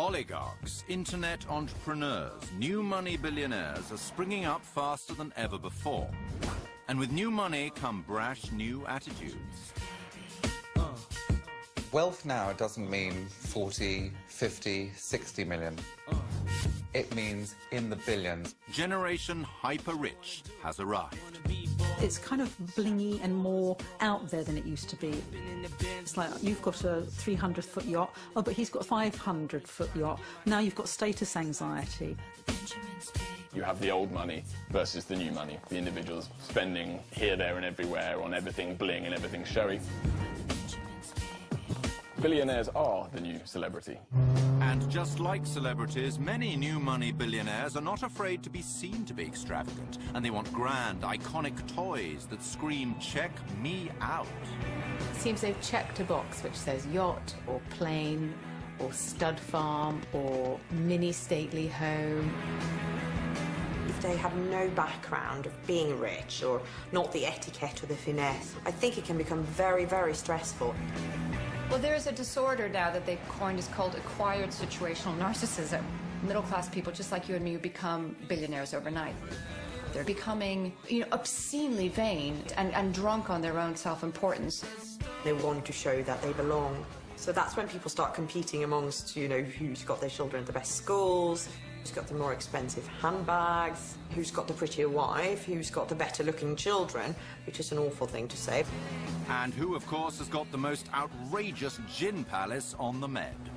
Oligarchs, internet entrepreneurs, new money billionaires are springing up faster than ever before. And with new money come brash new attitudes. Wealth now doesn't mean 40, 50, 60 million. It means in the billions. Generation hyper-rich has arrived. It's kind of blingy and more out there than it used to be. It's like, you've got a 300-foot yacht, oh, but he's got a 500-foot yacht. Now you've got status anxiety. You have the old money versus the new money. The individuals spending here, there and everywhere on everything bling and everything showy. Billionaires are the new celebrity. And just like celebrities, many new money billionaires are not afraid to be seen to be extravagant, and they want grand, iconic toys that scream, "Check me out." It seems they've checked a box which says yacht or plane or stud farm or mini stately home. If they have no background of being rich or not the etiquette or the finesse, I think it can become very, very stressful. Well, there's a disorder now that they've coined, is called acquired situational narcissism. Middle-class people, just like you and me, become billionaires overnight. They're becoming, obscenely vain and drunk on their own self-importance. They want to show that they belong. So that's when people start competing amongst, who's got their children at the best schools, who's got the more expensive handbags, who's got the prettier wife, who's got the better-looking children, which is an awful thing to say. And who, of course, has got the most outrageous gin palace on the Med.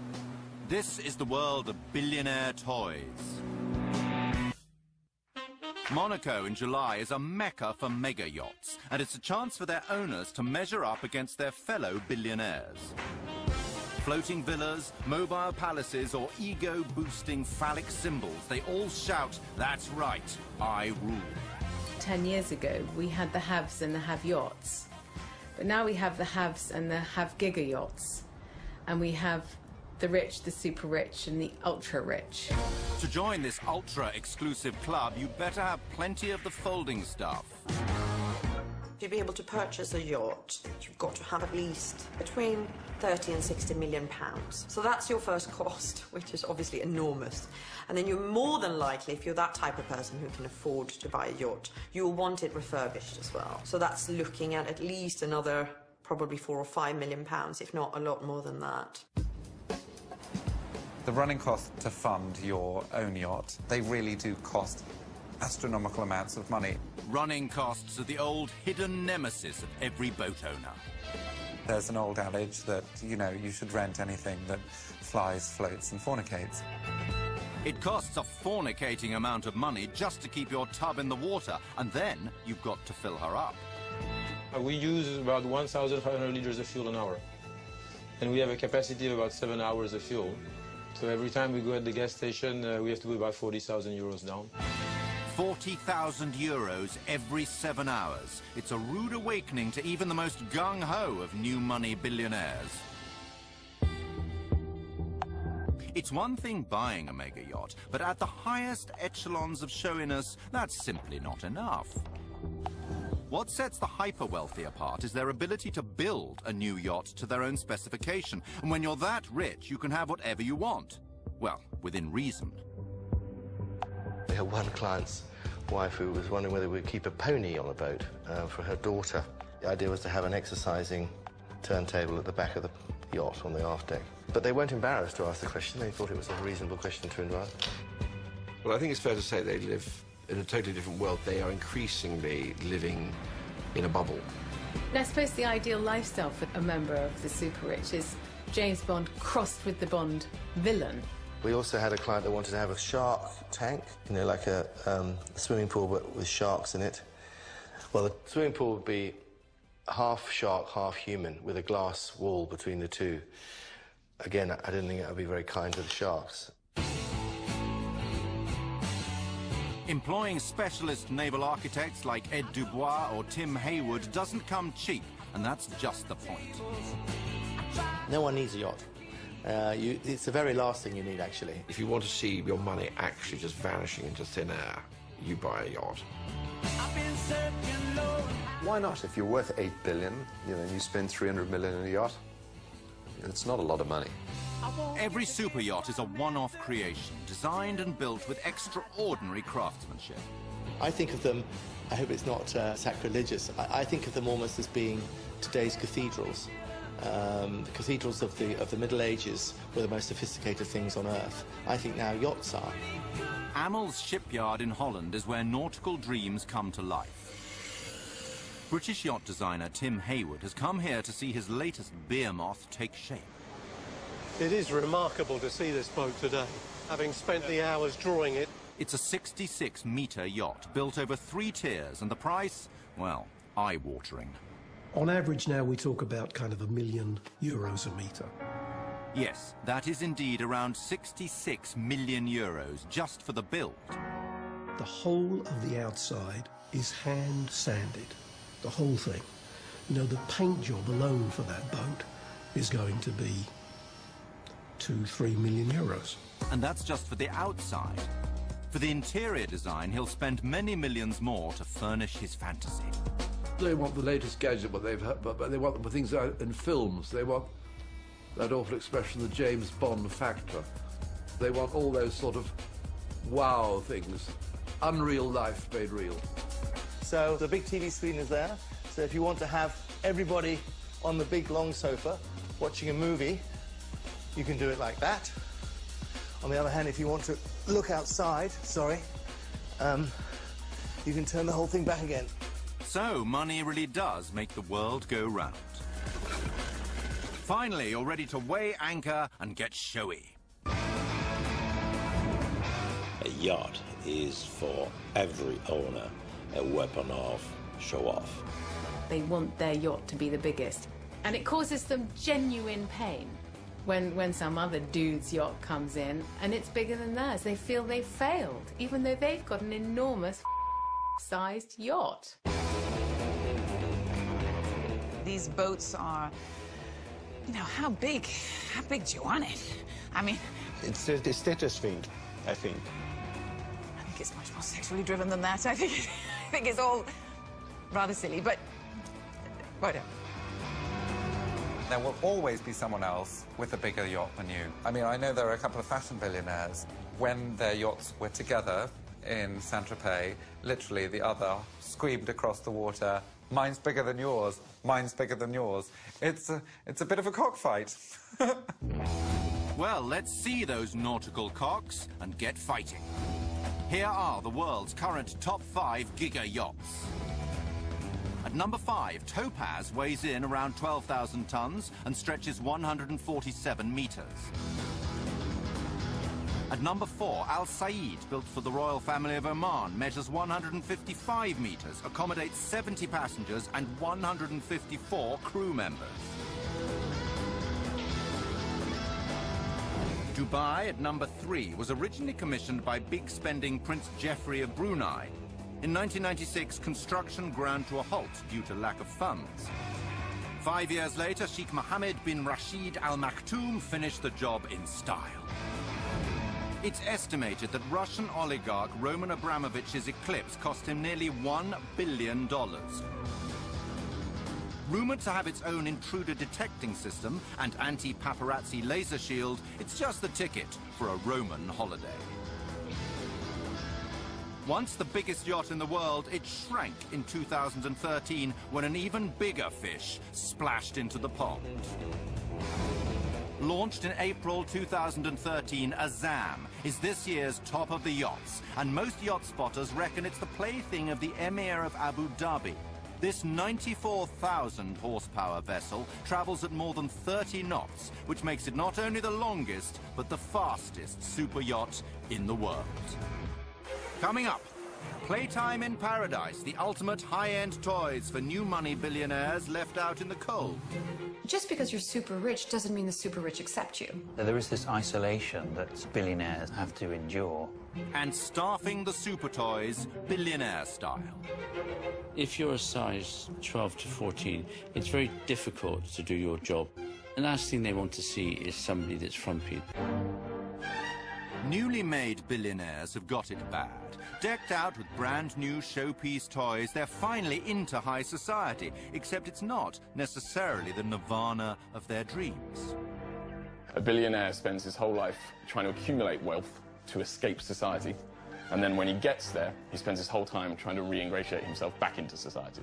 This is the world of billionaire toys. Monaco in July is a mecca for mega yachts, and it's a chance for their owners to measure up against their fellow billionaires. Floating villas, mobile palaces, or ego-boosting phallic symbols, they all shout, "That's right, I rule." 10 years ago, we had the haves and the have-yachts. But now we have the haves and the have-giga-yachts. And we have the rich, the super-rich, and the ultra-rich. To join this ultra-exclusive club, you'd better have plenty of the folding stuff. To be able to purchase a yacht, you've got to have at least between 30 and 60 million pounds. So that's your first cost, which is obviously enormous. And then you're more than likely, if you're that type of person who can afford to buy a yacht, you'll want it refurbished as well. So that's looking at least another probably 4 or 5 million pounds, if not a lot more than that. The running costs to fund your own yacht, they really do cost astronomical amounts of money. Running costs are the old hidden nemesis of every boat owner. There's an old adage that, you should rent anything that flies, floats and fornicates. It costs a fornicating amount of money just to keep your tub in the water, and then you've got to fill her up. We use about 1,500 liters of fuel an hour, and we have a capacity of about 7 hours of fuel. So every time we go at the gas station, we have to put about 40,000 euros down. 40,000 euros every 7 hours. It's a rude awakening to even the most gung-ho of new money billionaires. It's one thing buying a mega yacht, but at the highest echelons of showiness, that's simply not enough. What sets the hyper-wealthy apart is their ability to build a new yacht to their own specification. And when you're that rich, you can have whatever you want. Well, within reason. We had one client's wife who was wondering whether we'd keep a pony on a boat for her daughter. The idea was to have an exercising turntable at the back of the yacht on the aft deck. But they weren't embarrassed to ask the question. They thought it was a reasonable question to ask. Well, I think it's fair to say they live in a totally different world. They are increasingly living in a bubble. And I suppose the ideal lifestyle for a member of the super-rich is James Bond crossed with the Bond villain. We also had a client that wanted to have a shark tank, like a swimming pool but with sharks in it. Well, the swimming pool would be half shark, half human, with a glass wall between the two. Again, I didn't think that would be very kind to the sharks. Employing specialist naval architects like Ed Dubois or Tim Haywood doesn't come cheap, and that's just the point. No one needs a yacht. It's the very last thing you need, actually. If you want to see your money actually just vanishing into thin air, you buy a yacht. Why not? If you're worth 8 billion, you spend 300 million on a yacht, it's not a lot of money. Every super yacht is a one-off creation, designed and built with extraordinary craftsmanship. I think of them, I hope it's not sacrilegious, I think of them almost as being today's cathedrals. The cathedrals of the Middle Ages were the most sophisticated things on Earth. I think now yachts are. Amel's shipyard in Holland is where nautical dreams come to life. British yacht designer Tim Hayward has come here to see his latest behemoth take shape. It is remarkable to see this boat today, having spent the hours drawing it. It's a 66-metre yacht built over 3 tiers, and the price, well, eye-watering. On average now we talk about kind of €1 million a metre. Yes, that is indeed around 66 million euros just for the build. The whole of the outside is hand sanded, the whole thing. You know, the paint job alone for that boat is going to be €2-3 million. And that's just for the outside. For the interior design, he'll spend many millions more to furnish his fantasy. They want the latest gadget, but they want the things out in films. They want that awful expression, the James Bond factor. They want all those sort of wow things. Unreal life made real. So the big TV screen is there. So if you want to have everybody on the big long sofa watching a movie, you can do it like that. On the other hand, if you want to look outside, you can turn the whole thing back again. So money really does make the world go round. Finally, you're ready to weigh anchor and get showy. A yacht is for every owner a weapon of show off. They want their yacht to be the biggest. And it causes them genuine pain when some other dude's yacht comes in and it's bigger than theirs. They feel they've failed, even though they've got an enormous sized yacht. These boats are, you know, how big do you want it? I mean... It's the status thing, I think. I think it's much more sexually driven than that. I think it's all rather silly, but whatever. There will always be someone else with a bigger yacht than you. I mean, I know there are a couple of fashion billionaires. When their yachts were together in Saint-Tropez, literally the other screamed across the water, "Mine's bigger than yours, mine's bigger than yours." It's a bit of a cockfight. Well, let's see those nautical cocks and get fighting. Here are the world's current top 5 giga yachts. At number 5, Topaz weighs in around 12,000 tons and stretches 147 meters. At number 4, Al Said, built for the royal family of Oman, measures 155 meters, accommodates 70 passengers and 154 crew members. Dubai, at number 3, was originally commissioned by big-spending Prince Jeffrey of Brunei. In 1996, construction ground to a halt due to lack of funds. 5 years later, Sheikh Mohammed bin Rashid Al Maktoum finished the job in style. It's estimated that Russian oligarch Roman Abramovich's Eclipse cost him nearly $1 billion. Rumored to have its own intruder detecting system and anti-paparazzi laser shield, it's just the ticket for a Roman holiday. Once the biggest yacht in the world, it shrank in 2013 when an even bigger fish splashed into the pond. Launched in April 2013, Azam is this year's top of the yachts, and most yacht spotters reckon it's the plaything of the Emir of Abu Dhabi. This 94,000 horsepower vessel travels at more than 30 knots, which makes it not only the longest, but the fastest super yacht in the world. Coming up, Playtime in Paradise, the ultimate high-end toys for new money billionaires left out in the cold. Just because you're super rich doesn't mean the super rich accept you. There is this isolation that billionaires have to endure. And staffing the super toys billionaire style. If you're a size 12 to 14, it's very difficult to do your job. The last thing they want to see is somebody that's frumpy. Newly made billionaires have got it bad. Decked out with brand new showpiece toys, they're finally into high society, except it's not necessarily the nirvana of their dreams. A billionaire spends his whole life trying to accumulate wealth to escape society. And then when he gets there, he spends his whole time trying to re-ingratiate himself back into society.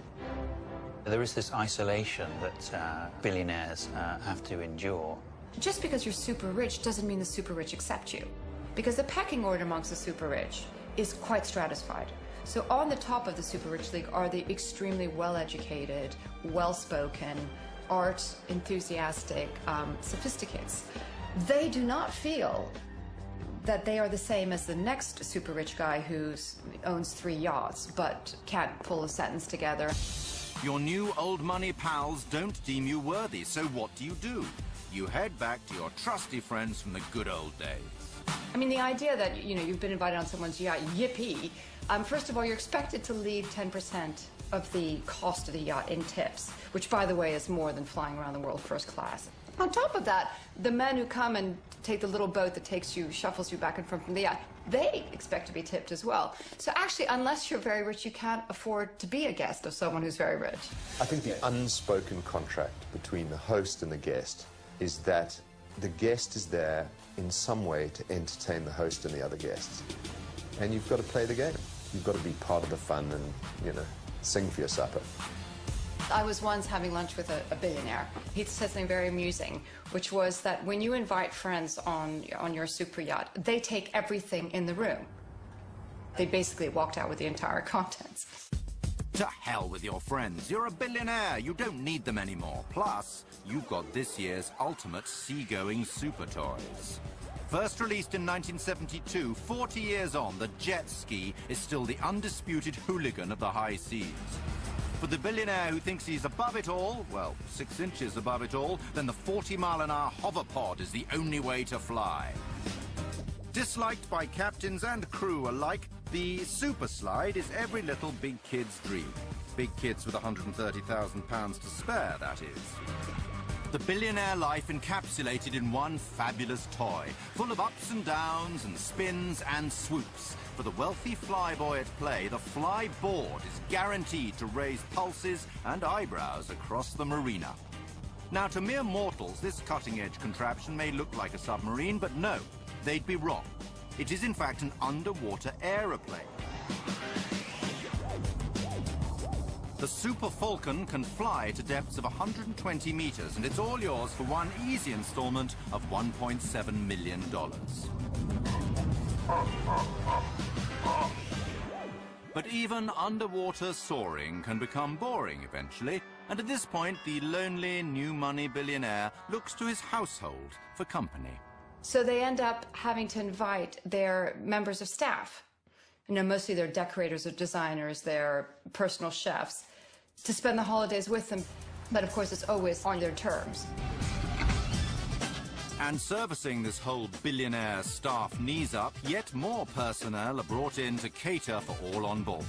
There is this isolation that billionaires have to endure. Just because you're super rich doesn't mean the super rich accept you. Because the pecking order amongst the super rich is quite stratified. So on the top of the super rich league are the extremely well-educated, well-spoken, art enthusiastic sophisticates. They do not feel that they are the same as the next super rich guy who owns 3 yachts but can't pull a sentence together. Your new old money pals don't deem you worthy, so what do? You head back to your trusty friends from the good old days. I mean, the idea that, you know, you've been invited on someone's yacht, yippee. First of all, you're expected to leave 10% of the cost of the yacht in tips, which, by the way, is more than flying around the world first class. On top of that, the men who come and take the little boat that takes you, shuffles you back and forth from the yacht, they expect to be tipped as well. So actually, unless you're very rich, you can't afford to be a guest of someone who's very rich. I think the unspoken contract between the host and the guest is that the guest is there in some way to entertain the host and the other guests. And you've got to play the game. You've got to be part of the fun and, you know, sing for your supper. I was once having lunch with a billionaire. He said something very amusing, which was that when you invite friends on your super yacht, they take everything in the room. They basically walked out with the entire contents. To hell with your friends. You're a billionaire. You don't need them anymore. Plus, you've got this year's ultimate seagoing super toys. First released in 1972, 40 years on, the jet ski is still the undisputed hooligan of the high seas. For the billionaire who thinks he's above it all, well, 6 inches above it all, then the 40-mile-an-hour hoverpod is the only way to fly. Disliked by captains and crew alike, the super slide is every little big kid's dream. Big kids with £130,000 to spare, that is. The billionaire life encapsulated in one fabulous toy, full of ups and downs and spins and swoops. For the wealthy flyboy at play, the flyboard is guaranteed to raise pulses and eyebrows across the marina. Now, to mere mortals, this cutting-edge contraption may look like a submarine, but no, they'd be wrong. It is, in fact, an underwater aeroplane. The Super Falcon can fly to depths of 120 meters, and it's all yours for one easy installment of $1.7 million. But even underwater soaring can become boring eventually, and at this point, the lonely new money billionaire looks to his household for company. So they end up having to invite their members of staff, you know, mostly their decorators or designers, their personal chefs, to spend the holidays with them. But of course, it's always on their terms. And servicing this whole billionaire staff knees up, yet more personnel are brought in to cater for all on board.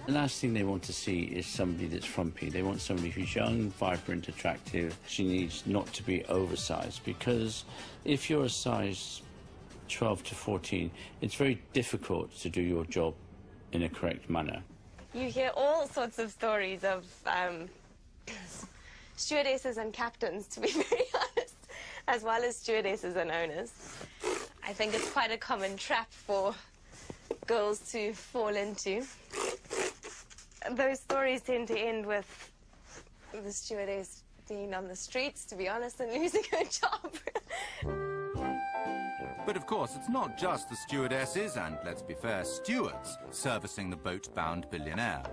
The last thing they want to see is somebody that's frumpy. They want somebody who's young, vibrant, attractive. She needs not to be oversized, because if you're a size 12 to 14, it's very difficult to do your job in a correct manner. You hear all sorts of stories of stewardesses and captains, to be very honest, as well as stewardesses and owners. I think it's quite a common trap for girls to fall into. Those stories tend to end with the stewardess being on the streets, to be honest, and losing her job. But of course, it's not just the stewardesses and, let's be fair, stewards servicing the boat-bound billionaire.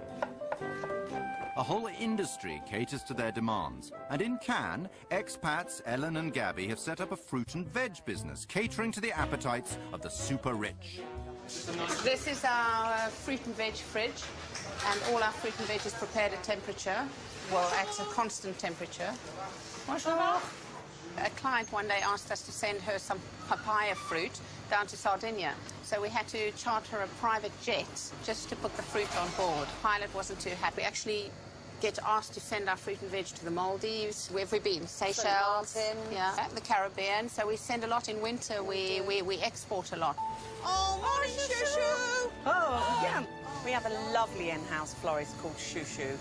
A whole industry caters to their demands. And in Cannes, expats Ellen and Gabby have set up a fruit and veg business, catering to the appetites of the super rich. This is our fruit and veg fridge, and all our fruit and veg is prepared at temperature, well, at a constant temperature. Bonjour. A client one day asked us to send her some papaya fruit down to Sardinia, so we had to charter a private jet just to put the fruit on board. Pilot wasn't too happy. Actually get asked to send our fruit and veg to the Maldives. Where have we been? Seychelles, yeah, the Caribbean. So we send a lot in winter. We export a lot. Oh, morning, Shushu! Oh, yeah. We have a lovely in-house florist called Shushu.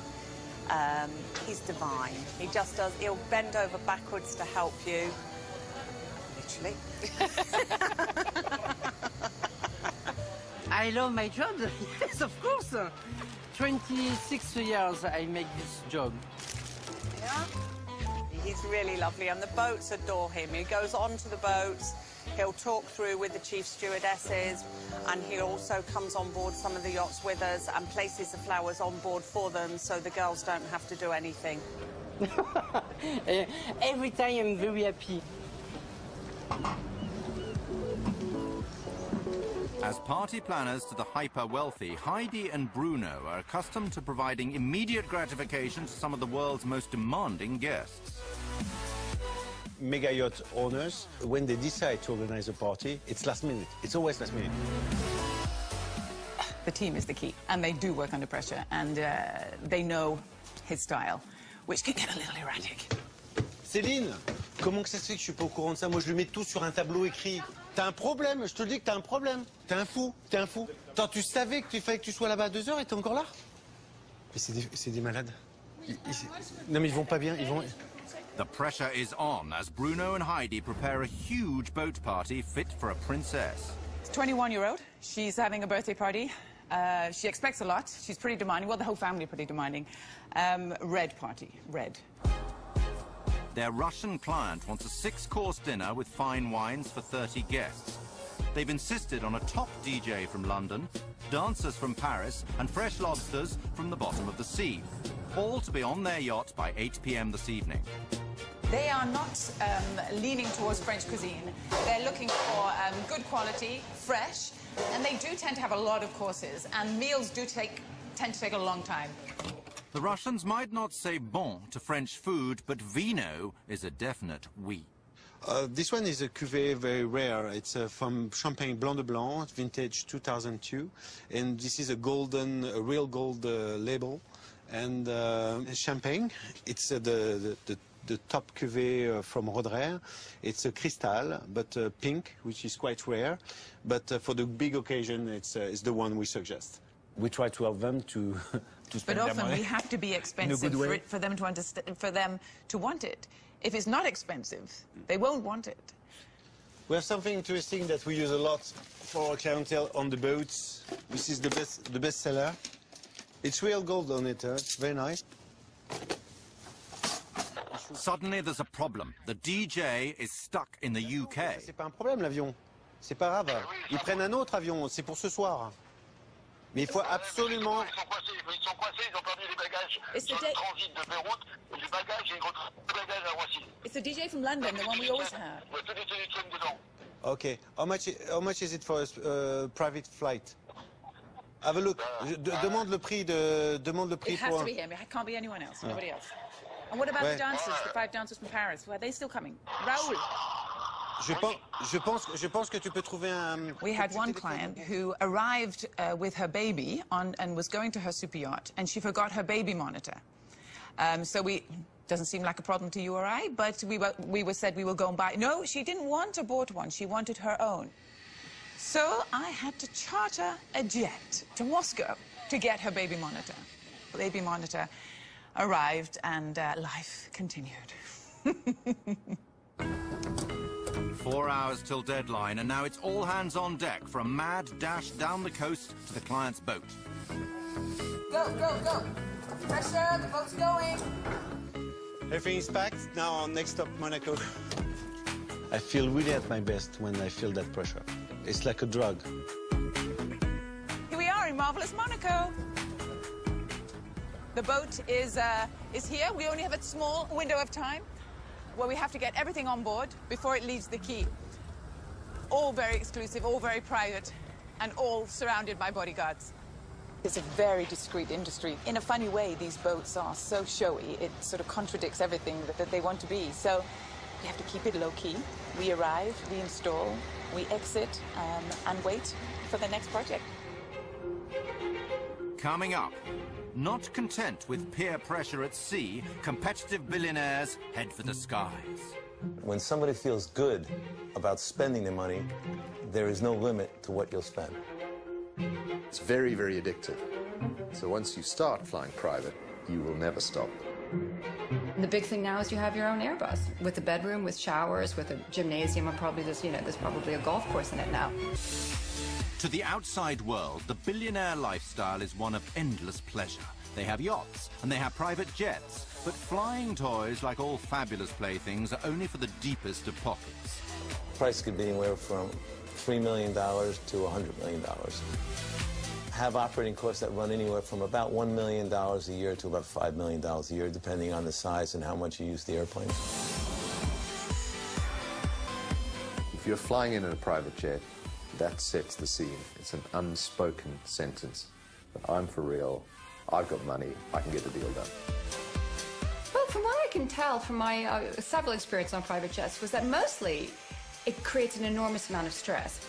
He's divine. He just does. He'll bend over backwards to help you. Literally. I love my job. Yes, of course. 26 years I make this job. Yeah. He's really lovely, and the boats adore him. He goes onto the boats. He'll talk through with the chief stewardesses, and he also comes on board some of the yachts with us and places the flowers on board for them so the girls don't have to do anything. Every time I'm very happy. As party planners to the hyper-wealthy, Heidi and Bruno are accustomed to providing immediate gratification to some of the world's most demanding guests. Mega yacht owners, when they decide to organize a party, it's last minute. It's always last minute. The team is the key, and they do work under pressure, and they know his style, which can get a little erratic. Céline, comment que ça se fait que je suis pas au courant de ça? Moi, je le mets tout sur un tableau écrit. T'as un problème, je te le dis que t'as un problème. T'es un fou, t'es un fou. Attends, tu savais qu'il fallait que tu sois là-bas à 2 heures et t'es encore là? Mais c'est des malades. Non, mais ils vont pas bien, ils vont... The pressure is on as Bruno and Heidi prepare a huge boat party fit for a princess. 21-year-old. She's having a birthday party. She expects a lot. She's pretty demanding. Well, the whole family are pretty demanding. Red party. Red. Their Russian client wants a 6-course dinner with fine wines for 30 guests. They've insisted on a top DJ from London, dancers from Paris, and fresh lobsters from the bottom of the sea, all to be on their yacht by 8 p.m. this evening. They are not leaning towards French cuisine. They're looking for good quality, fresh, and they do tend to have a lot of courses, and meals do tend to take a long time. The Russians might not say bon to French food, but vino is a definite oui. This one is a cuvée very rare. It's from Champagne Blanc de Blanc, vintage 2002, and this is a real gold label. And champagne, it's the top cuvée from Roederer. It's a cristal, but pink, which is quite rare. But for the big occasion, it's the one we suggest. We try to help them to spend But their money. often we have to be expensive for them to understand, for them to want it. If it's not expensive, they won't want it. We have something interesting that we use a lot for our clientele on the boats. This is the best seller. It's real gold on it. It's very nice. Suddenly there's a problem. The DJ is stuck in the UK. C'est pas un problème l'avion. C'est pas grave. Ils prennent un autre avion. C'est pour ce soir. Mais il faut absolument. Ils sont coincés, ils ont perdu les bagages. It's Sur le transit de Beyrouth, et les bagages, ils retrouvent les bagages à Roissy. It's the DJ from London, the one we always have. Il y a tous les téléphone dedans. Okay. How much is it for a private flight? Have a look. Demande le prix It has pour. to be him. It can't be anyone else. Nobody else. And what about the dancers, the 5 dancers from Paris? Are they still coming? Raoul. Je pense que tu peux trouver un. We had one client who arrived with her baby and was going to her super yacht, and she forgot her baby monitor. Doesn't seem like a problem to you or I, but we said we will go and buy. No, she didn't want to bought one. She wanted her own. So I had to charter a jet to Moscow to get her baby monitor. The baby monitor arrived, and life continued. 4 hours till deadline, and now it's all hands on deck for a mad dash down the coast to the client's boat. Go, go, go. Pressure, the boat's going. Everything is packed. Now, next stop, Monaco. I feel really at my best when I feel that pressure. It's like a drug. Here we are in marvelous Monaco. The boat is here. We only have a small window of time where we have to get everything on board before it leaves the quay. All very exclusive, all very private, and all surrounded by bodyguards. It's a very discreet industry. In a funny way, these boats are so showy, it sort of contradicts everything that they want to be. So we have to keep it low-key. We arrive, we install, we exit, and wait for the next project. Coming up, not content with peer pressure at sea, competitive billionaires head for the skies. When somebody feels good about spending their money, there is no limit to what you'll spend. It's very, very addictive. So once you start flying private, you will never stop. And the big thing now is you have your own Airbus with a bedroom, with showers, with a gymnasium, and probably there's probably a golf course in it now. To the outside world, the billionaire lifestyle is one of endless pleasure. They have yachts and they have private jets, but flying toys, like all fabulous playthings, are only for the deepest of pockets. Price could be anywhere from $3 million to $100 million. Have operating costs that run anywhere from about $1 million a year to about $5 million a year, depending on the size and how much you use the airplane. If you're flying in a private jet, that sets the scene. It's an unspoken sentence. But I'm for real, I've got money, I can get the deal done. Well, from what I can tell from my several experience on private jets was that mostly it creates an enormous amount of stress.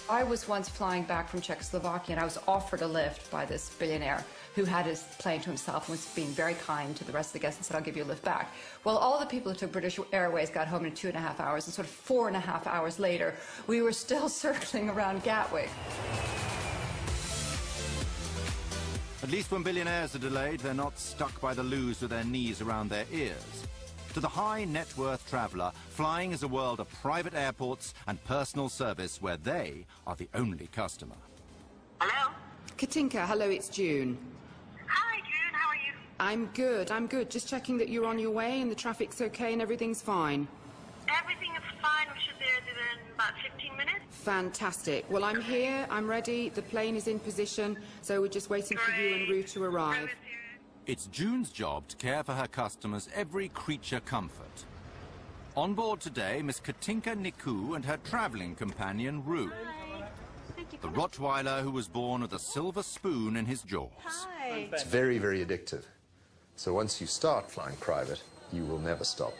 I was once flying back from Czechoslovakia and I was offered a lift by this billionaire who had his plane to himself and was being very kind to the rest of the guests and said, I'll give you a lift back. Well, all the people who took British Airways got home in 2.5 hours, and sort of 4.5 hours later, we were still circling around Gatwick. At least when billionaires are delayed, they're not stuck by the loos with their knees around their ears. To the high-net-worth traveller, flying is a world of private airports and personal service where they are the only customer. Hello? Katinka, hello, it's June. Hi, June, how are you? I'm good. Just checking that you're on your way and the traffic's okay and everything's fine. Everything is fine. We should be there in about 15 minutes. Fantastic. Well, I'm here, I'm ready, the plane is in position, so we're just waiting for you en route to arrive. It's June's job to care for her customers' every creature comfort. On board today, Miss Katinka Niku and her travelling companion, Rue. The Rottweiler who was born with a silver spoon in his jaws. Hi. It's very, very addictive. So once you start flying private, you will never stop.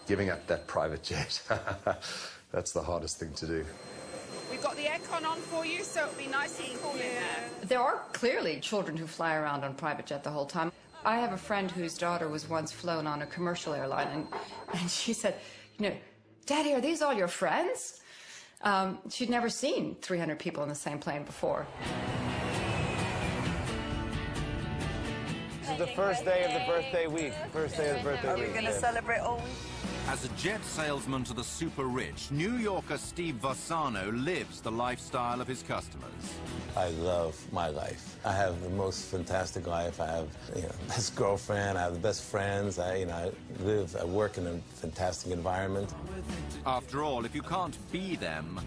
Giving up that private jet, that's the hardest thing to do. We've got the aircon on for you, so it'll be nice and cool in there. There are clearly children who fly around on private jet the whole time. I have a friend whose daughter was once flown on a commercial airline, and she said, you know, Daddy, are these all your friends? She'd never seen 300 people in the same plane before. This is the first day of the birthday week. First day of the birthday week. Are we going to celebrate all week? As a jet salesman to the super rich, New Yorker Steve Vassano lives the lifestyle of his customers. I love my life. I have the most fantastic life. I have, best girlfriend. I have the best friends. I work in a fantastic environment. After all, if you can't be them,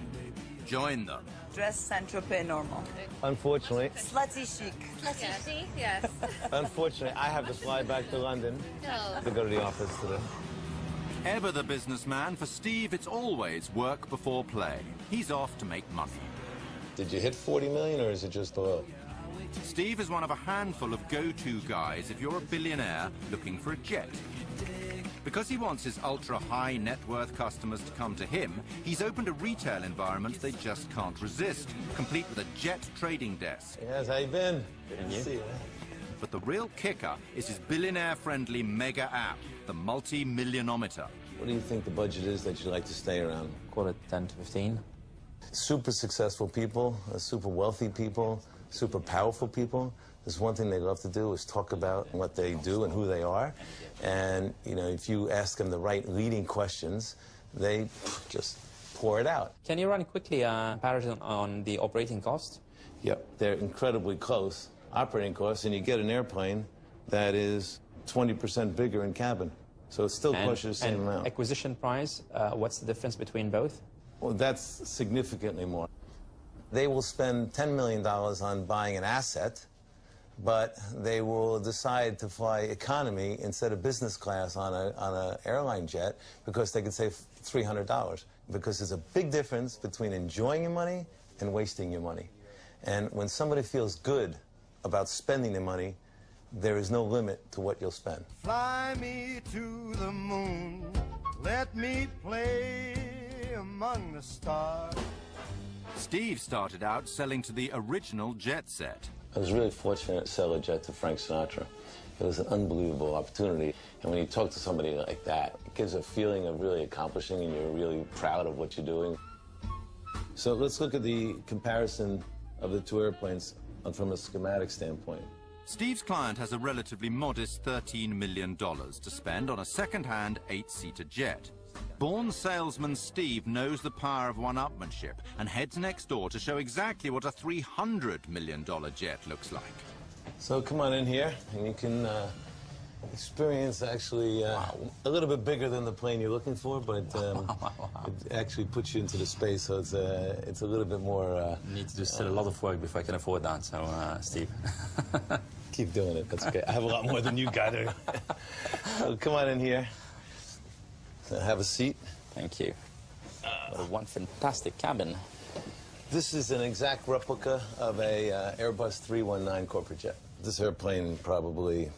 join them. Dress Saint-Tropez normal. Unfortunately. Slutty chic. Slutty chic, yes. Unfortunately, I have to fly back to London to go to the office today. Ever the businessman, for Steve, it's always work before play. He's off to make money. Did you hit 40 million, or is it just below? Steve is one of a handful of go-to guys if you're a billionaire looking for a jet. Because he wants his ultra-high net worth customers to come to him, he's opened a retail environment they just can't resist, complete with a jet trading desk. Yes, how you been? Good to see you. But the real kicker is his billionaire-friendly mega app, the multi-millionometer. What do you think the budget is that you'd like to stay around? Call it 10 to 15. Super successful people, super wealthy people, super powerful people. There's one thing they love to do is talk about what they do and who they are. And, if you ask them the right leading questions, they just pour it out. Can you run quickly a comparison on the operating cost? Yep, they're incredibly close. Operating costs, and you get an airplane that is 20% bigger in cabin. So it's still closer to the same amount. Acquisition price, what's the difference between both? Well, that's significantly more. They will spend $10 million on buying an asset, but they will decide to fly economy instead of business class on an airline jet because they could save $300. Because there's a big difference between enjoying your money and wasting your money. And when somebody feels good about spending their money, there is no limit to what you'll spend. Fly me to the moon, let me play among the stars. Steve started out selling to the original jet set. I was really fortunate to sell a jet to Frank Sinatra. It was an unbelievable opportunity. And when you talk to somebody like that, it gives a feeling of really accomplishing, and you're really proud of what you're doing. So let's look at the comparison of the two airplanes from a schematic standpoint. Steve's client has a relatively modest $13 million to spend on a second-hand 8-seater jet. Born salesman Steve knows the power of one-upmanship and heads next door to show exactly what a $300 million jet looks like. So come on in here, and you can experience actually a little bit bigger than the plane you're looking for, but it actually puts you into the space, so it's a little bit more... need to do still a lot of work before I can afford that, so Steve. Keep doing it, that's okay. I have a lot more than you got. So come on in here. So have a seat. Thank you. One fantastic cabin. This is an exact replica of a Airbus 319 corporate jet. This airplane probably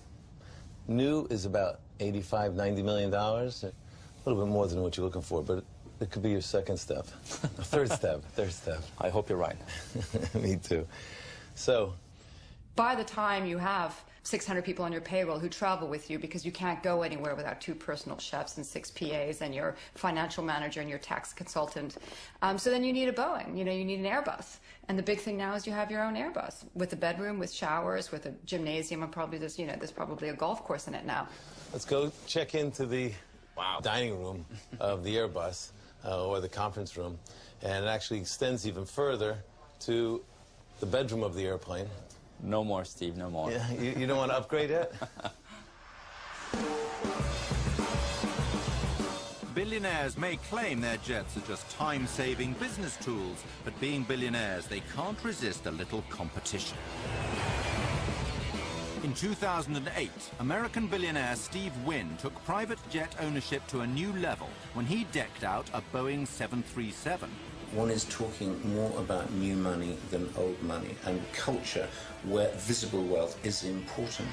new is about $85–90 million. A little bit more than what you're looking for, but it could be your second step. Third step. I hope you're right. Me too. So, by the time you have 600 people on your payroll who travel with you because you can't go anywhere without 2 personal chefs and 6 PAs and your financial manager and your tax consultant. So then you need a Boeing, you need an Airbus. And the big thing now is you have your own Airbus with a bedroom, with showers, with a gymnasium, and probably there's probably a golf course in it now. Let's go check into the dining room of the Airbus or the conference room. And it actually extends even further to the bedroom of the airplane. No more, Steve, no more. Yeah, you don't want to upgrade yet? Billionaires may claim their jets are just time-saving business tools, but being billionaires, they can't resist a little competition. In 2008, American billionaire Steve Wynn took private jet ownership to a new level when he decked out a Boeing 737. One is talking more about new money than old money, and culture where visible wealth is important.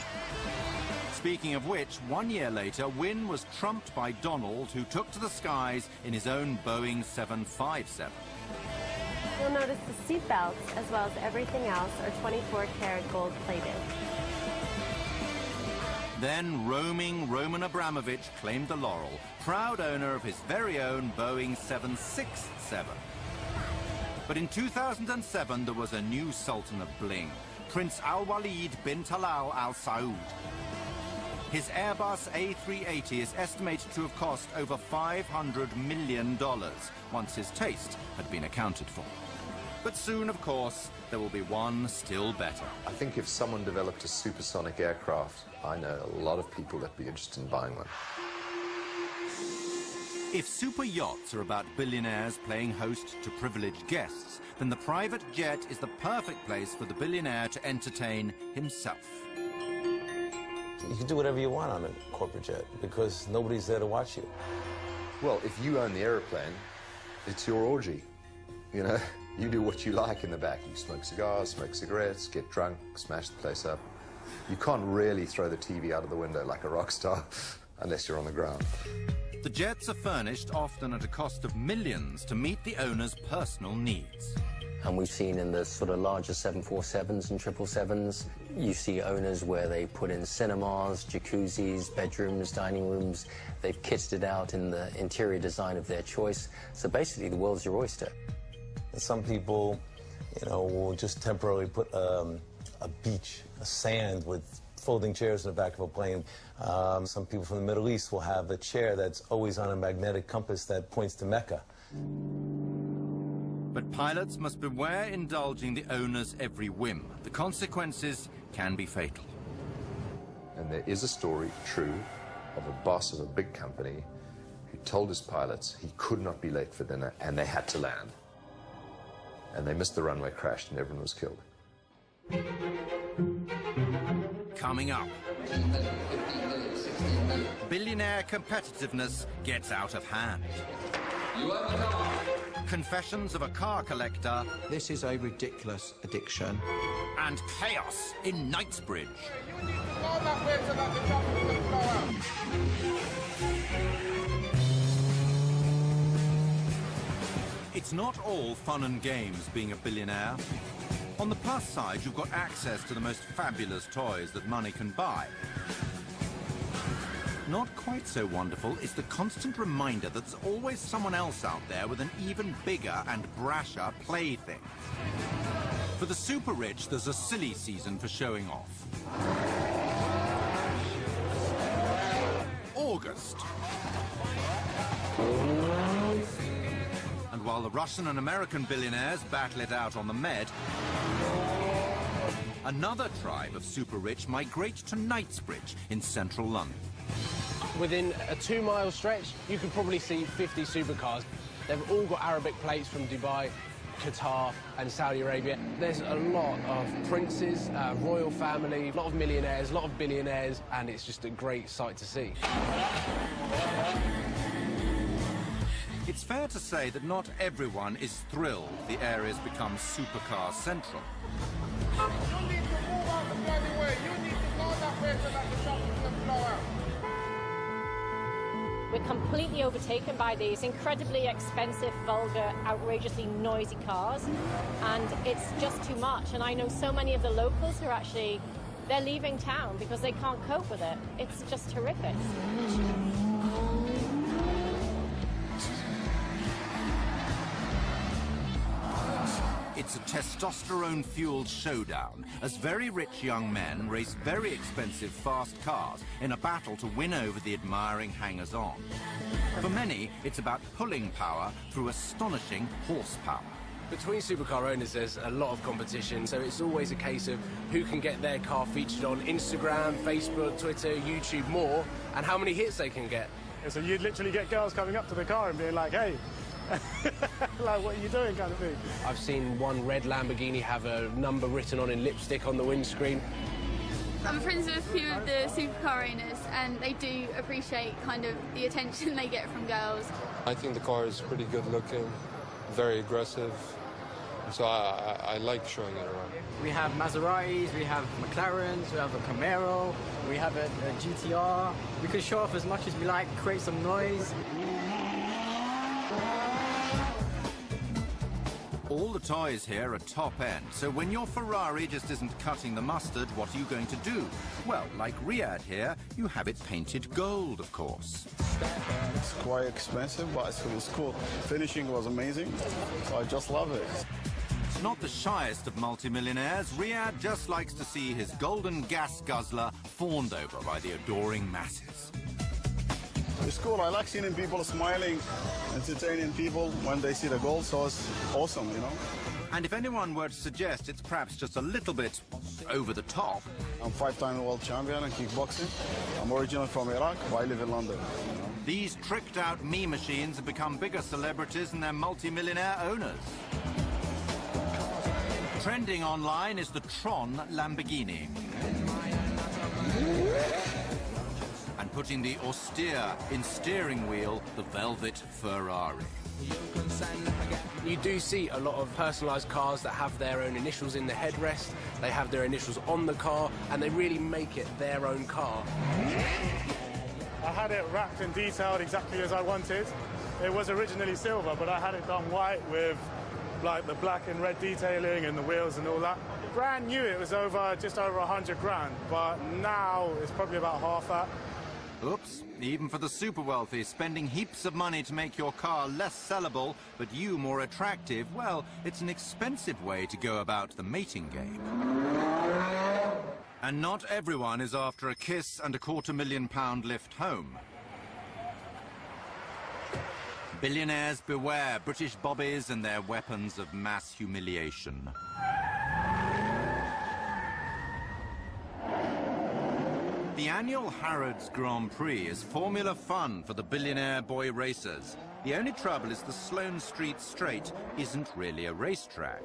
Speaking of which, 1 year later, Wynn was trumped by Donald, who took to the skies in his own Boeing 757. You'll notice the seat belts, as well as everything else, are 24-karat gold-plated. Then roaming Roman Abramovich claimed the laurel, proud owner of his very own Boeing 767. But in 2007, there was a new Sultan of Bling, Prince Al-Walid bin Talal Al Saud. His Airbus A380 is estimated to have cost over $500 million, once his taste had been accounted for. But soon, of course, there will be one still better. I think if someone developed a supersonic aircraft, I know a lot of people that'd be interested in buying one. If super yachts are about billionaires playing host to privileged guests, then the private jet is the perfect place for the billionaire to entertain himself. You can do whatever you want on a corporate jet because nobody's there to watch you. Well, if you own the airplane, it's your orgy. You do what you like in the back. You smoke cigars, smoke cigarettes, get drunk, smash the place up. You can't really throw the TV out of the window like a rock star unless you're on the ground. The jets are furnished often at a cost of millions to meet the owner's personal needs. And we've seen in the sort of larger 747s and 777s, you see owners where they put in cinemas, jacuzzis, bedrooms, dining rooms. They've kitted it out in the interior design of their choice. So basically, the world's your oyster. Some people, will just temporarily put a beach, a sand with folding chairs in the back of a plane. Some people from the Middle East will have a chair that's always on a magnetic compass that points to Mecca. But pilots must beware indulging the owner's every whim. The consequences can be fatal. And there is a story, true, of a boss of a big company who told his pilots he could not be late for dinner, and they had to land. And they missed the runway, crashed, and everyone was killed. Coming up, billionaire competitiveness gets out of hand. Confessions of a car collector. This is a ridiculous addiction. And chaos in Knightsbridge. It's not all fun and games being a billionaire. On the plus side, you've got access to the most fabulous toys that money can buy. Not quite so wonderful is the constant reminder that there's always someone else out there with an even bigger and brasher plaything. For the super rich, there's a silly season for showing off. August. And while the Russian and American billionaires battle it out on the Med, another tribe of super rich migrate to Knightsbridge in central London. Within a 2-mile stretch, you could probably see 50 supercars. They've all got Arabic plates from Dubai, Qatar and Saudi Arabia. There's a lot of princes, royal family, a lot of millionaires, a lot of billionaires, and it's just a great sight to see. It's fair to say that not everyone is thrilled the area's become supercar central. You need to move out the bloody way. You need to go that way so that the traffic can flow out. We're completely overtaken by these incredibly expensive, vulgar, outrageously noisy cars, and it's just too much. And I know so many of the locals who are actually, they're leaving town because they can't cope with it. It's just horrific. It's a testosterone-fueled showdown as very rich young men race very expensive fast cars in a battle to win over the admiring hangers-on. For many, it's about pulling power through astonishing horsepower. Between supercar owners, there's a lot of competition, so it's always a case of who can get their car featured on Instagram, Facebook, Twitter, YouTube more, and how many hits they can get. So you'd literally get girls coming up to the car and being like, hey, like, what are you doing, kind of thing? I've seen one red Lamborghini have a number written on in lipstick on the windscreen. I'm friends with a few of the supercar owners, and they do appreciate kind of the attention they get from girls. I think the car is pretty good looking, very aggressive, so I like showing it around. We have Maseratis, we have McLarens, we have a Camaro, we have a GTR. We can show off as much as we like, create some noise. All the toys here are top-end, so when your Ferrari just isn't cutting the mustard, what are you going to do? Well, like Riyadh here, you have it painted gold, of course. It's quite expensive, but it's cool. Finishing was amazing, so I just love it. Not the shyest of multimillionaires, Riyadh just likes to see his golden gas guzzler fawned over by the adoring masses. It's cool. I like seeing people smiling, entertaining people when they see the gold, so it's awesome, you know. And if anyone were to suggest it's perhaps just a little bit over the top... I'm 5-time world champion in kickboxing. I'm originally from Iraq, but I live in London. You know? These tricked-out me machines have become bigger celebrities than their multi-millionaire owners. Trending online is the Tron Lamborghini. And putting the austere in steering wheel, the velvet Ferrari. You do see a lot of personalised cars that have their own initials in the headrest, they have their initials on the car, and they really make it their own car. I had it wrapped and detailed exactly as I wanted. It was originally silver, but I had it done white with like the black and red detailing and the wheels and all that. Brand new, it was just over 100 grand, but now it's probably about half that. Oops, even for the super wealthy, spending heaps of money to make your car less sellable, but you more attractive, well, it's an expensive way to go about the mating game. And not everyone is after a kiss and a £250,000 lift home. Billionaires beware British bobbies and their weapons of mass humiliation. The annual Harrods Grand Prix is formula fun for the billionaire boy racers. The only trouble is the Sloane Street Straight isn't really a racetrack.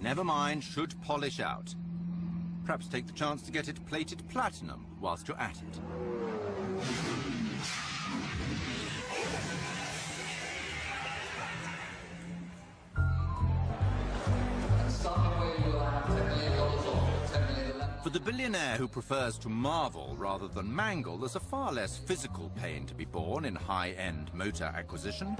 Never mind, should polish out. Perhaps take the chance to get it plated platinum whilst you're at it. For the billionaire who prefers to marvel rather than mangle, there's a far less physical pain to be borne in high-end motor acquisition.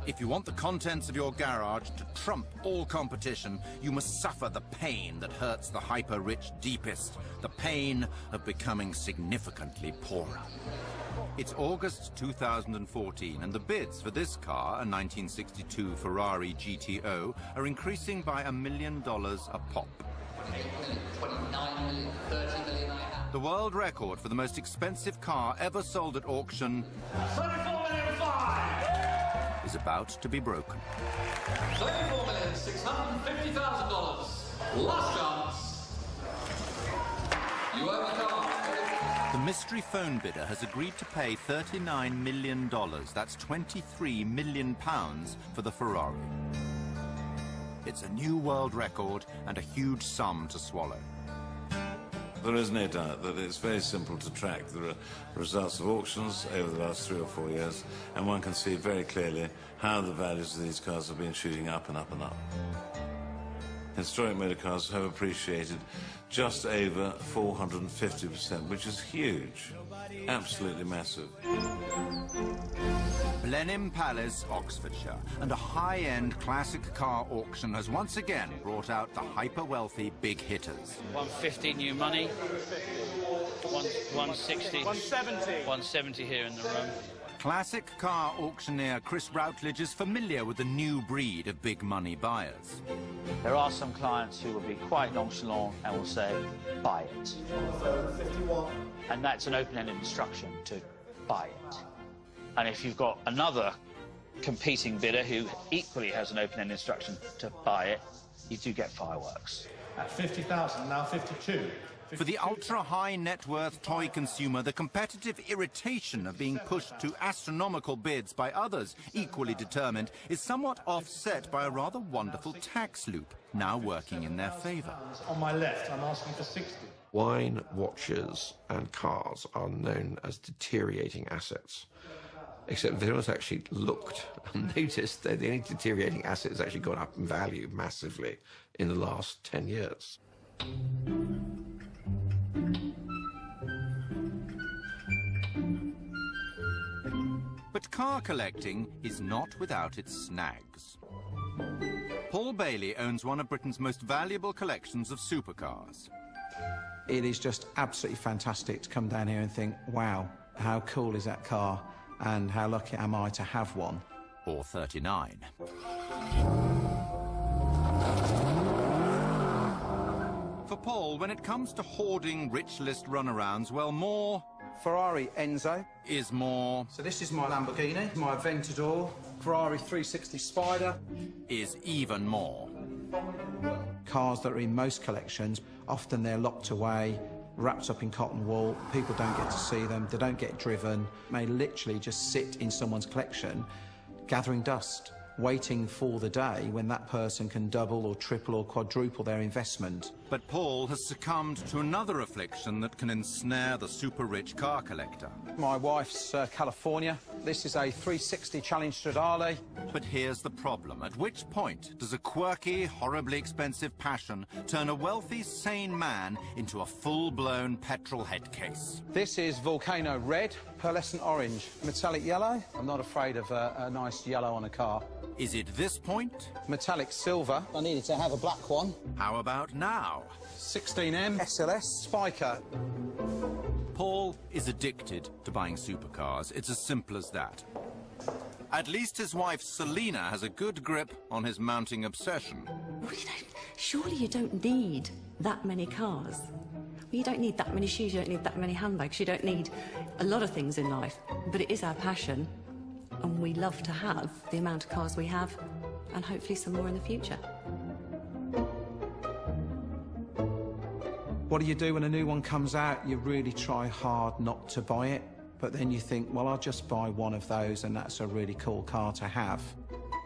If you want the contents of your garage to trump all competition, you must suffer the pain that hurts the hyper-rich deepest, the pain of becoming significantly poorer. It's August 2014, and the bids for this car, a 1962 Ferrari GTO, are increasing by $1 million a pop. 29 million, 30 million I have. The world record for the most expensive car ever sold at auction 34,500,000 is about to be broken. $34,650,000. Last chance. You own the car. The mystery phone bidder has agreed to pay $39 million. That's £23 million for the Ferrari. It's a new world record and a huge sum to swallow. There is no doubt that it's very simple to track the results of auctions over the last 3 or 4 years, and one can see very clearly how the values of these cars have been shooting up and up and up. Historic motor cars have appreciated just over 450%, which is huge, absolutely massive. Blenheim Palace, Oxfordshire, and a high-end classic car auction has once again brought out the hyper-wealthy big hitters. 150 new money, 160, 170 here in the room. Classic car auctioneer Chris Routledge is familiar with the new breed of big money buyers. There are some clients who will be quite nonchalant and will say, buy it. 51. And that's an open-ended instruction to buy it. And if you've got another competing bidder who equally has an open-ended instruction to buy it, you do get fireworks. At 50,000, now 52. For the ultra-high net worth toy consumer, the competitive irritation of being pushed to astronomical bids by others equally determined is somewhat offset by a rather wonderful tax loop now working in their favour. On my left, I'm asking for 60. Wine, watches and cars are known as deteriorating assets. Except if anyone's actually looked and noticed that the only deteriorating asset has actually gone up in value massively in the last 10 years. But car collecting is not without its snags. Paul Bailey owns one of Britain's most valuable collections of supercars. It is just absolutely fantastic to come down here and think, wow, how cool is that car? And how lucky am I to have one? Or 39. For Paul, when it comes to hoarding rich list runarounds, well, more... Ferrari Enzo. ...is more... So this is my Lamborghini, my Aventador, Ferrari 360 Spider. ...is even more. Cars that are in most collections, often they're locked away, wrapped up in cotton wool, people don't get to see them, they don't get driven, may literally just sit in someone's collection, gathering dust, waiting for the day when that person can double or triple or quadruple their investment. But Paul has succumbed to another affliction that can ensnare the super-rich car collector. My wife's California. This is a 360 Challenge Stradale. But here's the problem. At which point does a quirky, horribly expensive passion turn a wealthy, sane man into a full-blown petrol head case? This is Volcano Red, pearlescent orange, metallic yellow. I'm not afraid of a nice yellow on a car. Is it this point? Metallic silver. I needed to have a black one. How about now? 16M SLS Spiker. Paul is addicted to buying supercars. It's as simple as that. At least his wife Selena has a good grip on his mounting obsession. Well, surely you don't need that many cars. Well, you don't need that many shoes, you don't need that many handbags, you don't need a lot of things in life. But it is our passion, and we love to have the amount of cars we have, and hopefully some more in the future. What do you do when a new one comes out? You really try hard not to buy it, but then you think, well, I'll just buy one of those, and that's a really cool car to have.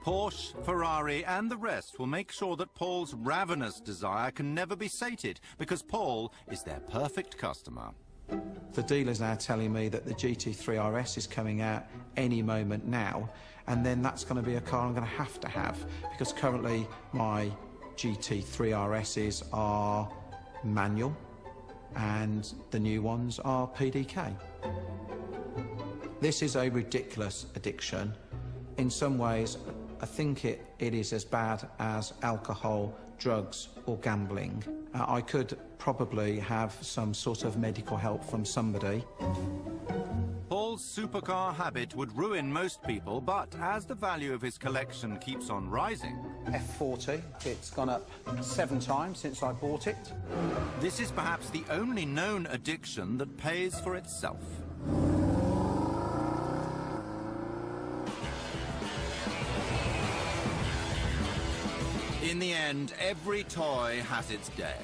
Porsche, Ferrari and the rest will make sure that Paul's ravenous desire can never be sated, because Paul is their perfect customer. The dealer's now telling me that the GT3 RS is coming out any moment now, and then that's going to be a car I'm going to have, because currently my GT3 RSs are manual and the new ones are PDK. This is a ridiculous addiction. In some ways, I think it is as bad as alcohol, drugs or gambling. I could probably have some sort of medical help from somebody. Paul's supercar habit would ruin most people, but as the value of his collection keeps on rising... F40, it's gone up 7 times since I bought it. This is perhaps the only known addiction that pays for itself. In the end, every toy has its day.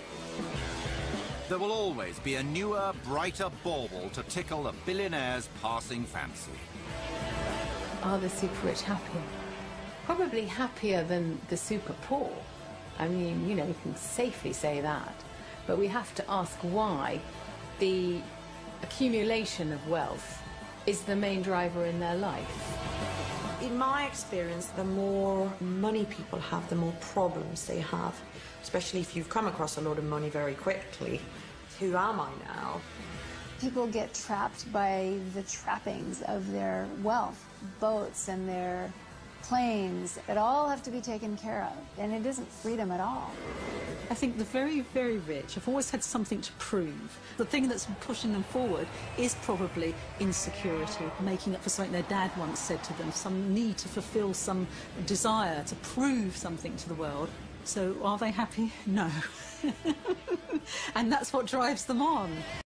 There will always be a newer, brighter bauble to tickle a billionaire's passing fancy. Are the super rich happier? Probably happier than the super poor. I mean, you know, we can safely say that. But we have to ask why the accumulation of wealth is the main driver in their life. In my experience, the more money people have, the more problems they have, especially if you've come across a lot of money very quickly. Who am I now? People get trapped by the trappings of their wealth, boats and their planes that all have to be taken care of, and it isn't freedom at all. I think the very, very rich have always had something to prove. The thing that's pushing them forward is probably insecurity, making up for something their dad once said to them, some need to fulfill some desire to prove something to the world. So are they happy? No. And that's what drives them on.